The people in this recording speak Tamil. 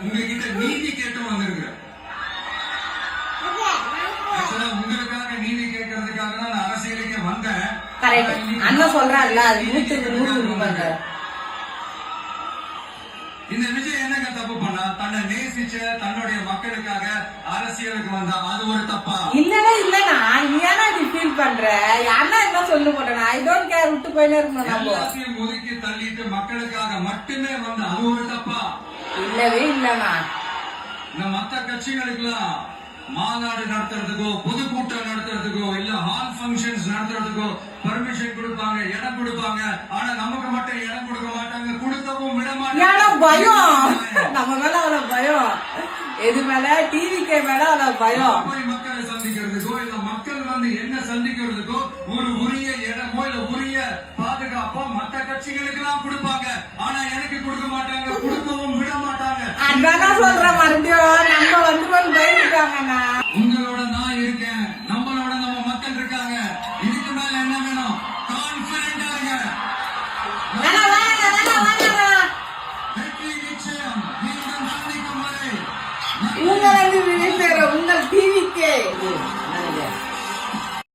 உங்ககிட்ட நீதி கேட்டு வந்திருக்கிறேன். உங்களுக்காக நீதி கேட்கறதுக்காக தான் நான் அரசியலுக்கே வந்தேன். அண்ணன் சொல்றாருல அது 100% இந்த விஜய் என்னங்க தப்பு பண்ணா? தன்னை நேசிச்ச தன்னுடைய மக்களுக்காக அரசியலுக்கு வந்தா அது ஒரு தப்பா? இல்லனா நீ ஏன்னா இப்படி ஃபீல் பண்ற? அண்ணா என்ன சொல்ல போறேன்? ஐ டோன்ட் கேர் விட்டு போயினே இருக்கணும். நம்ம எல்லாத்தையும் ஒதுக்கி தள்ளிட்டு மக்களுக்காக மட்டுமே வந்தா அது ஒரு தப்பா? இல்லவே இல்லனா இந்த மத்த கட்சிகளுக்கெல்லாம் மாநாடு நடத்துறதுக்கோ பொதுக்கூட்டம் நடத்துறதுக்கோ இல்ல ஹால் பங்கன்ஸ் நடத்துறதுக்கோ பர்மிஷன் கொடுப்பாங்க, இடம் கொடுப்பாங்க. ஆனா நமக்கு மட்டும் இடம் கொடுக்க மாட்டாங்க, கொடுக்கவும் விட மாட்டாங்க. பயம் நம்ம மேல அவ்வளவு பயம், எது மேல டிவிக்கே மேல அவ்வளவு பயம். போய் மக்களை சந்திக்கிறதுக்கோ இல்ல மக்கள் வந்து என்ன சந்திக்கிறதுக்கோ ஒரு உரிய இடமோ இல்ல உரிய பாதுகாப்போ மற்ற கட்சிகளுக்கு எல்லாம் கொடுப்பாங்க. ஆனா எனக்கு கொடுக்க மாட்டாங்க, கொடுக்கவும் விட மாட்டாங்க. அதான் சொல்றேன், மறுபடியும் நம்ம வந்து பயந்துட்டாங்கண்ணா. உங்களோட நான் இருக்கேன், நம்மளோட நம்ம மக்கள் இருக்காங்க. இதுக்கு மேல என்ன வேணும்? கான்பிடென்டா இருங்க. வெற்றி நிச்சயம். மீண்டும் சந்திக்கும் வரை உங்கள் டிவிக்கே